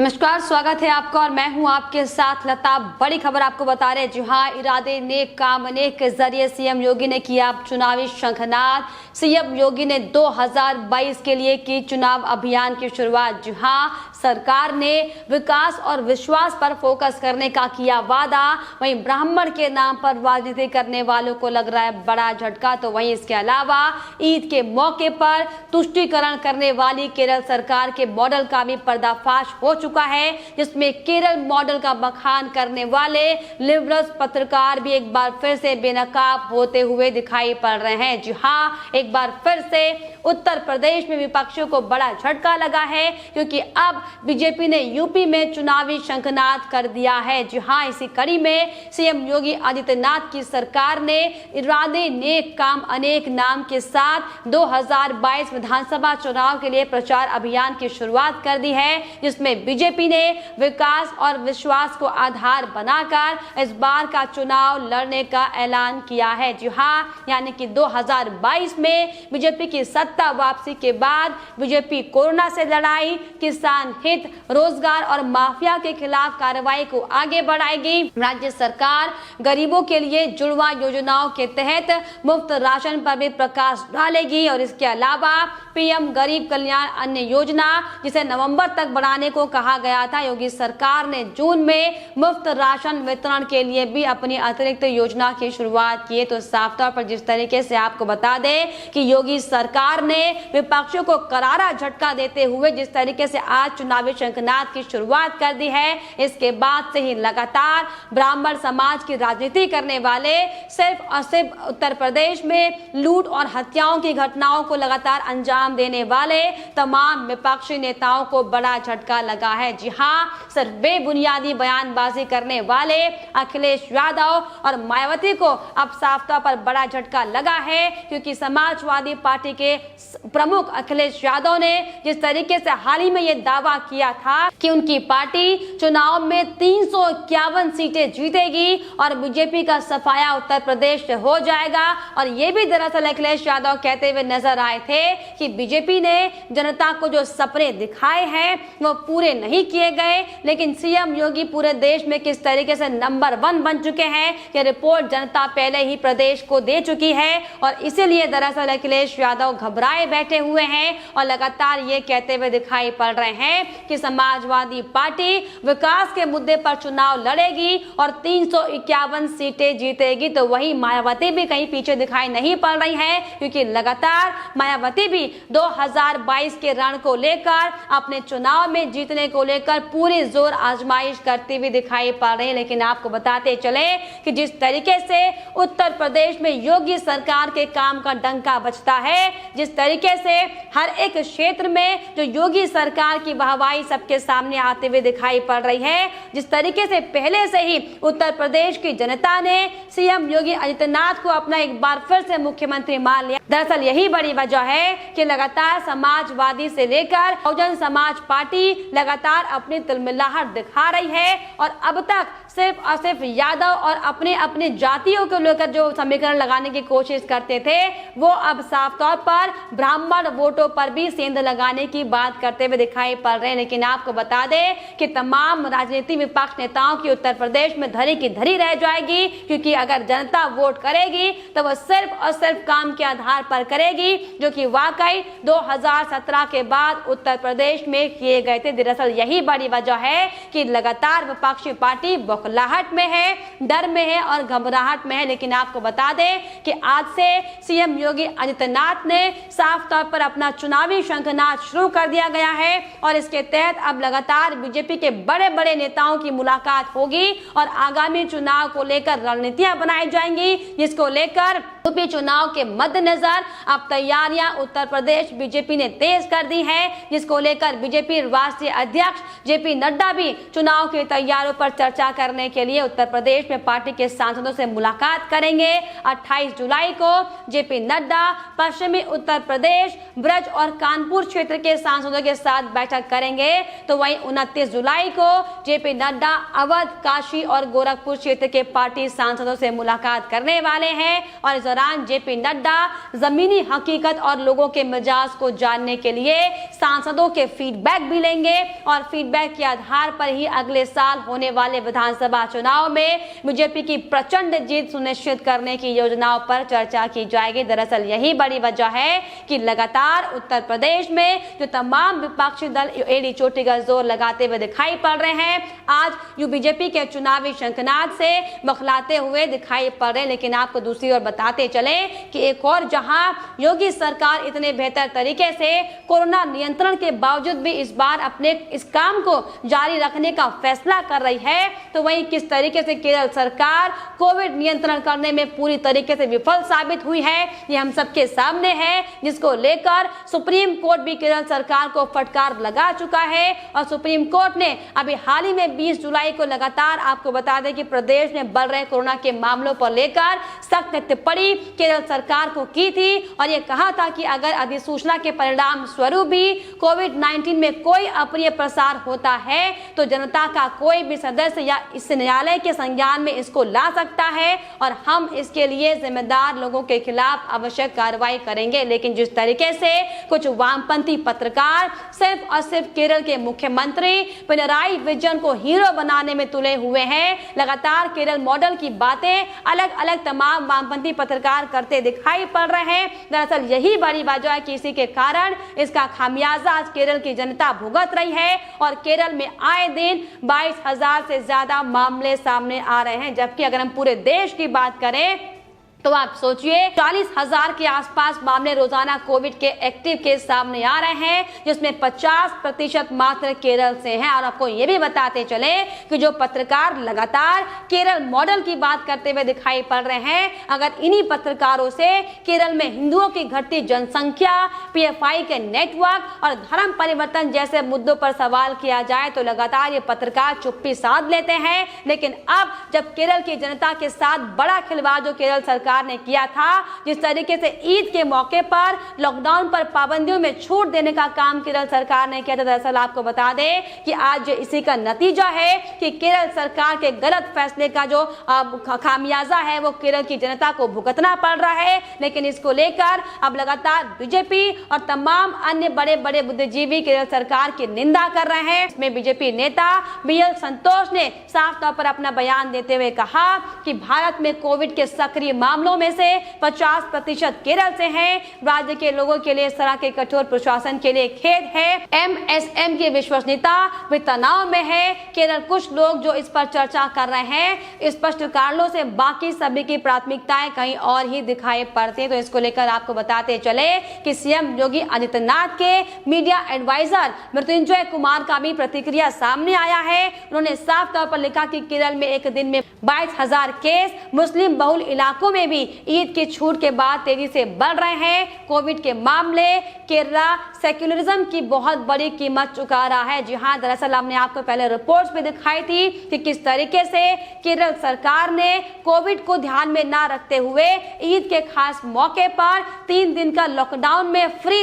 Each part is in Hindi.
नमस्कार, स्वागत है आपका और मैं हूं आपके साथ लता। बड़ी खबर आपको बता रहे हैं। जी हां, इरादे नेक काम अनेक के जरिए सीएम योगी ने किया चुनावी शंखनाद। सीएम योगी ने 2022 के लिए की चुनाव अभियान की शुरुआत। जी हां, सरकार ने विकास और विश्वास पर फोकस करने का किया वादा। वहीं ब्राह्मण के नाम पर राजनीति करने वालों को लग रहा है बड़ा झटका। तो वहीं इसके अलावा ईद के मौके पर तुष्टीकरण करने वाली केरल सरकार के मॉडल का भी पर्दाफाश हो चुका है, जिसमें केरल मॉडल का बखान करने वाले लिबरल पत्रकार भी एक बार फिर से बेनकाब होते हुए दिखाई पड़ रहे हैं। जी हां, एक बार फिर से उत्तर प्रदेश में विपक्षियों को बड़ा झटका लगा है, क्योंकि अब बीजेपी ने यूपी में चुनावी शंखनाद कर दिया है। जी हां, इसी कड़ी में सीएम योगी आदित्यनाथ की सरकार ने इरादे नेक काम अनेक नाम के साथ 2022 विधानसभा चुनाव के लिए प्रचार अभियान की शुरुआत कर दी है, जिसमें बीजेपी ने विकास और विश्वास को आधार बनाकर इस बार का चुनाव लड़ने का ऐलान किया है। जी हां, यानी कि 2022 में बीजेपी की सत्ता वापसी के बाद बीजेपी कोरोना से लड़ाई, किसान हित, रोजगार और माफिया के खिलाफ कार्रवाई को आगे बढ़ाएगी। राज्य सरकार गरीबों के लिए जुड़वा योजनाओं के तहत मुफ्त राशन पर भी प्रकाश डालेगी और इसके अलावा पीएम गरीब कल्याण अन्न योजना, जिसे नवंबर तक बढ़ाने को कहा गया था, योगी सरकार ने जून में मुफ्त राशन वितरण के लिए भी अपनी अतिरिक्त योजना की शुरुआत की है। तो साफ तौर पर जिस तरीके से आपको बता दें कि योगी सरकार ने विपक्षियों को करारा झटका देते हुए जिस तरीके से आज चुनावी शंखनाद की शुरुआत कर दी है, इसके बाद से ही लगातार ब्राह्मण समाज की राजनीति करने वाले सिर्फ और सिर्फ उत्तर प्रदेश में लूट और हत्याओं की घटनाओं को लगातार अंजाम देने वाले तमाम विपक्षी नेताओं को बड़ा झटका लगा है। जी हां, सिर्फ बेबुनियादी बयानबाजी करने वाले अखिलेश यादव और मायावती को अब साफ तौर पर बड़ा झटका लगा है, क्योंकि समाजवादी पार्टी के प्रमुख अखिलेश यादव ने जिस तरीके से हाल ही में यह दावा किया था कि उनकी पार्टी चुनाव में 351 सीटें जीतेगी और बीजेपी का सफाया उत्तर प्रदेश से हो जाएगा। और ये भी दरअसल अखिलेश यादव कहते हुए नजर आए थे कि बीजेपी ने जनता को जो सपने दिखाए हैं वो पूरे नहीं किए गए, लेकिन सीएम योगी पूरे देश में किस तरीके से नंबर 1 बन चुके हैं, ये रिपोर्ट जनता पहले ही प्रदेश को दे चुकी है। और इसीलिए दरअसल अखिलेश यादव घबराए बैठे हुए हैं और लगातार ये कहते हुए दिखाई पड़ रहे हैं कि समाजवादी पार्टी विकास के मुद्दे पर चुनाव लड़ेगी और 351 सीटें जीतेगी। तो वही मायावती भी कहीं पीछे दिखाई नहीं पड़ रही है, क्योंकि लगातार मायावती भी 2022 के रण को लेकर अपने चुनाव में जीतने को लेकर पूरी जोर आजमाइश करती हुई दिखाई पड़ रही है। लेकिन आपको बताते चले कि जिस तरीके से उत्तर प्रदेश में योगी सरकार के काम का डंका बजता है, जिस तरीके से हर एक क्षेत्र में जो योगी सरकार की वाहवाही सबके सामने आते हुए दिखाई पड़ रही है, जिस तरीके से पहले से ही उत्तर प्रदेश की जनता ने सीएम योगी आदित्यनाथ को अपना एक बार फिर से मुख्यमंत्री मान लिया। दरअसल यही बड़ी वजह है कि लगातार समाजवादी से लेकर बहुजन समाज पार्टी लगातार अपनी तिलमिलाहट दिखा रही है और अब तक सिर्फ और सिर्फ यादव और अपने अपने जातियों को लेकर जो समीकरण लगाने की कोशिश करते थे, वो अब साफ तौर पर ब्राह्मण वोटों पर भी सेंध लगाने की बात करते हुए दिखाई पड़ रहे हैं। लेकिन आपको बता दें कि तमाम राजनीति विपक्ष नेताओं की उत्तर प्रदेश में धरी की धरी रह जाएगी, क्योंकि अगर जनता वोट करेगी तो वो सिर्फ और सिर्फ काम के आधार पर करेगी, जो कि वाकई 2017 के बाद उत्तर प्रदेश में किए गए थे। दरअसल यही बड़ी वजह है कि लगातार विपक्षी पार्टी बौखलाहट में है, डर में है और घबराहट में है। लेकिन आपको बता दें कि आज से सीएम योगी आदित्यनाथ ने साफ तौर पर अपना चुनावी शंखनाद शुरू कर दिया गया है और इसके तहत अब लगातार बीजेपी के बड़े बड़े नेताओं की मुलाकात होगी और आगामी चुनाव को लेकर रणनीतियां बनाई जाएंगी, जिसको लेकर यूपी चुनाव के मद्देनजर अब तैयारियां उत्तर प्रदेश बीजेपी ने तेज कर दी है, जिसको लेकर बीजेपी राष्ट्रीय अध्यक्ष जेपी नड्डा भी चुनाव की तैयारियों पर चर्चा करने के लिए उत्तर प्रदेश में पार्टी के सांसदों से मुलाकात करेंगे। 28 जुलाई को जेपी नड्डा पश्चिमी उत्तर प्रदेश, ब्रज और कानपुर क्षेत्र के सांसदों के साथ बैठक करेंगे। तो वहीं 29 जुलाई को जेपी नड्डा अवध, काशी और गोरखपुर क्षेत्र के पार्टी सांसदों से मुलाकात करने वाले हैं और इस दौरान जेपी नड्डा जमीनी हकीकत और लोगों के मिजाज को जानने के लिए सांसदों के फीडबैक भी लेंगे और फीडबैक के आधार पर ही अगले साल होने वाले विधानसभा चुनाव में बीजेपी की प्रचंड जीत सुनिश्चित करने की योजनाओं पर चर्चा की जाएगी। दरअसल यही बड़ी वजह है कि लगातार उत्तर प्रदेश में जो तमाम विपक्षी दल एड़ी चोटी का जोर लगाते हुए दिखाई पड़ रहे हैं, आज यू बीजेपी के चुनावी शंखनाद से बखलाते हुए दिखाई पड़ रहे हैं। लेकिन आपको दूसरी ओर बताते चले कि एक और जहां योगी सरकार इतने बेहतर तरीके से कोरोना नियंत्रण के बावजूद भी इस बार अपने इस काम को जारी रखने का फैसला कर रही है, तो वहीं किस तरीके से केरल सरकार कोविड नियंत्रण करने में पूरी तरीके से विफल साबित हुई है, ये हम सबके सामने है, जिसको लेकर सुप्रीम कोर्ट भी केरल सरकार को फटकार लगा चुका है। और सुप्रीम कोर्ट ने अभी हाल ही में 20 जुलाई को लगातार आपको बता दें कि प्रदेश में बढ़ रहे कोरोना के मामलों पर लेकर सख्त टिप्पणी केरल सरकार को की थी और ये कहा था कि अगर अधिसूचना के परिणाम स्वरूप भी कोविड-19 में कोई अप्रिय प्रसार होता है तो जनता का कोई भी सदस्य या इस न्यायालय के संज्ञान में इसको ला सकता है और हम इसके लिए जिम्मेदार लोगों के खिलाफ आवश्यक कार्रवाई करेंगे। लेकिन जिस तरीके से कुछ वामपंथी पत्रकार सिर्फ और सिर्फ केरल के मुख्यमंत्री पिनराई विजयन को हीरो बनाने में तुले हुए हैं, लगातार केरल मॉडल की बातें अलग अलग तमाम वामपंथी पत्रकार करते दिखाई पड़ रहे हैं। दरअसल यही बड़ी वजह है कि इसी के कारण इसका खामियाजा आज केरल की जनता भुगत रही है और केरल में आए दिन 22,000 से ज्यादा मामले सामने आ रहे हैं। जबकि अगर हम पूरे देश की बात करें तो आप सोचिए 40,000 के आसपास मामले रोजाना कोविड के एक्टिव केस सामने आ रहे हैं, जिसमें 50% मात्र केरल से हैं। और आपको ये भी बताते चले कि जो पत्रकार लगातार केरल मॉडल की बात करते हुए दिखाई पड़ रहे हैं, अगर इन्हीं पत्रकारों से केरल में हिंदुओं की घटती जनसंख्या, पीएफआई के नेटवर्क और धर्म परिवर्तन जैसे मुद्दों पर सवाल किया जाए तो लगातार ये पत्रकार चुप्पी साध लेते हैं। लेकिन अब जब केरल की जनता के साथ बड़ा खिलवाड़ जो केरल सरकार ने किया था, जिस तरीके से ईद के मौके पर लॉकडाउन पर पाबंदियों में छूट देने का काम केरल सरकार ने किया था, दरअसल आपको बता दें कि आज इसी का नतीजा है कि केरल सरकार के गलत फैसले का जो खामियाजा है वो केरल की जनता को भुगतना पड़ रहा है। लेकिन इसको लेकर अब लगातार बीजेपी और तमाम अन्य बड़े बड़े बुद्धिजीवी केरल सरकार की निंदा कर रहे हैं। इसमें बीजेपी नेता बीएल संतोष ने साफ तौर पर अपना बयान देते हुए कहा कि भारत में कोविड के सक्रिय मामलों में से 50% केरल से हैं। राज्य के लोगों के लिए इस तरह के कठोर प्रशासन के लिए खेद है। एमएसएम की विश्वसनीयता भी तनाव में है। केरल कुछ लोग जो इस पर चर्चा कर रहे हैं, स्पष्ट कारणों से बाकी सभी की प्राथमिकताएं कहीं और ही दिखाई पड़ती है। तो इसको लेकर आपको बताते चले कि सीएम योगी आदित्यनाथ के मीडिया एडवाइजर मृत्युंजय कुमार का भी प्रतिक्रिया सामने आया है। उन्होंने साफ तौर पर लिखा कि केरल में एक दिन में 22,000 केस मुस्लिम बहुल इलाकों में भी ईद की छूट के बाद तेजी से बढ़ रहे हैं। कोविड के मामले केरला सेक्युलरिज्म की बहुत बड़ी कीमत चुका रहा है। जी हां, दरअसल हमने आपको पहले रिपोर्ट्स में दिखाई थी कि किस तरीके से केरल सरकार ने कोविड को ध्यान में ना रखते हुए ईद के खास मौके पर 3 दिन का लॉकडाउन में फ्री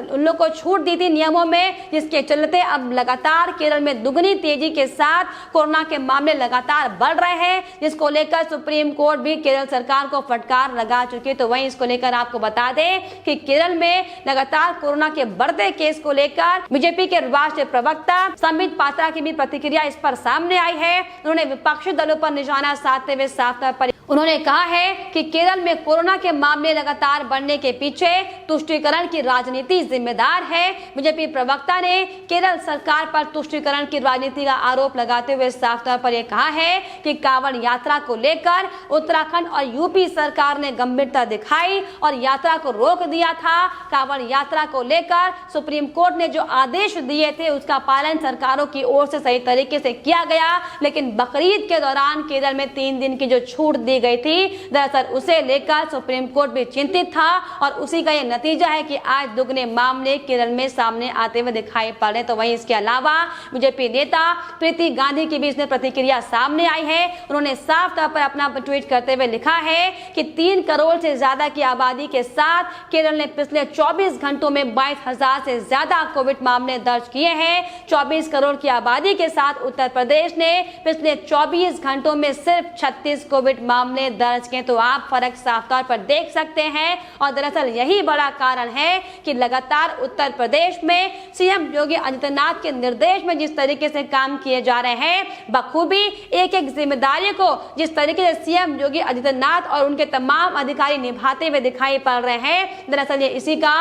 उन लोग को छूट दी थी नियमों में, जिसके चलते अब लगातार केरल में दुगनी तेजी के साथ कोरोना के मामले लगातार बढ़ रहे हैं, जिसको लेकर सुप्रीम कोर्ट भी केरल सरकार को फटकार लगा चुकी है। तो वहीं इसको लेकर आपको बता दें कि केरल में लगातार कोरोना के बढ़ते केस को लेकर बीजेपी के राष्ट्रीय प्रवक्ता संबित पात्रा की भी प्रतिक्रिया इस पर सामने आई है। उन्होंने विपक्षी दलों पर निशाना साधते हुए साफ तौर पर उन्होंने कहा है कि केरल में कोरोना के मामले लगातार बढ़ने के पीछे तुष्टीकरण की राजनीति जिम्मेदार है। बीजेपी प्रवक्ता ने केरल सरकार पर तुष्टीकरण की राजनीति का आरोप लगाते हुए साफ तौर पर यह कहा है कि कांवड़ यात्रा को लेकर उत्तराखंड और यूपी सरकार ने गंभीरता दिखाई और यात्रा को रोक दिया था। कांवड़ यात्रा को लेकर सुप्रीम कोर्ट ने जो आदेश दिए थे उसका पालन सरकारों की ओर से सही तरीके से किया गया, लेकिन बकरीद के दौरान केरल में 3 दिन की जो छूट दी गई थी, दरअसल उसे लेकर सुप्रीम कोर्ट भी चिंतित था और उसी का यह नतीजा है कि आज दुगने मामले केरल में सामने आते हुए दिखाई पड़ रहे। तो वहीं इसके अलावा बीजेपी नेता प्रीति गांधी की भी इसमें प्रतिक्रिया सामने आई है। उन्होंने साफ तौर पर अपना ट्वीट करते हुए लिखा है कि 3 करोड़ से ज्यादा की आबादी के साथ केरल ने पिछले 24 घंटों में 22,000 से ज्यादा कोविड मामले दर्ज किए हैं। 24 करोड़ की आबादी के साथ उत्तर प्रदेश ने पिछले 24 घंटों में सिर्फ 36 कोविड मामले मामले दर्ज किए, तो आप फर्क साफ तौर पर देख सकते हैं। और दरअसल यही बड़ा कारण है कि लगातार उत्तर प्रदेश में सीएम योगी आदित्यनाथ के निर्देश में जिस तरीके से काम किए जा रहे हैं, बखूबी एक एक जिम्मेदारी को जिस तरीके से सीएम योगी आदित्यनाथ और उनके तमाम अधिकारी निभाते हुए दिखाई पड़ रहे हैं, दरअसल ये इसी का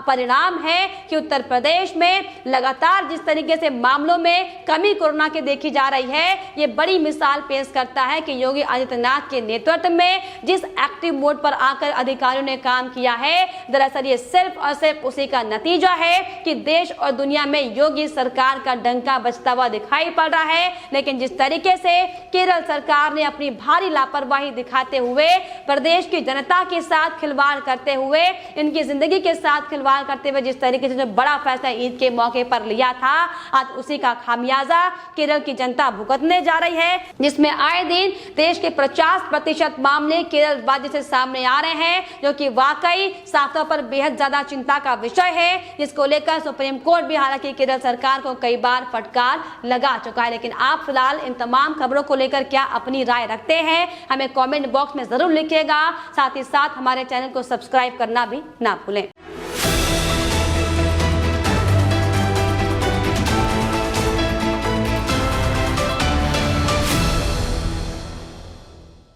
परिणाम है कि उत्तर प्रदेश में लगातार जिस तरीके से मामलों में कमी कोरोना के देखी जा रही है, ये बड़ी मिसाल पेश करता है कि योगी आदित्यनाथ के नेतृत्व में जिस एक्टिव मोड पर आकर अधिकारियों ने काम किया है, दरअसल ये सिर्फ और सिर्फ उसी का नतीजा है कि देश और दुनिया में योगी सरकार का डंका बजता हुआ दिखाई पड़ रहा है। लेकिन जिस तरीके से केरल सरकार ने अपनी भारी लापरवाही दिखाते हुए प्रदेश की जनता के साथ खिलवाड़ करते हुए, इनकी जिंदगी के साथ खिलवाड़ करते हुए जिस तरीके से जो बड़ा फैसला ईद के मौके पर लिया था, आज उसी का खामियाजा केरल की जनता भुगतने जा रही है, जिसमें आए दिन देश के 50% मामले केरल राज्य से सामने आ रहे हैं, जो कि वाकई साफ तौर पर बेहद ज्यादा चिंता का विषय है, जिसको लेकर सुप्रीम कोर्ट भी हालांकि केरल सरकार को कई बार फटकार लगा चुका है। लेकिन आप फिलहाल इन तमाम खबरों को लेकर क्या अपनी राय रखते हैं, हमें कमेंट बॉक्स में जरूर लिखिएगा। साथ ही साथ हमारे चैनल को सब्सक्राइब करना भी ना भूलें।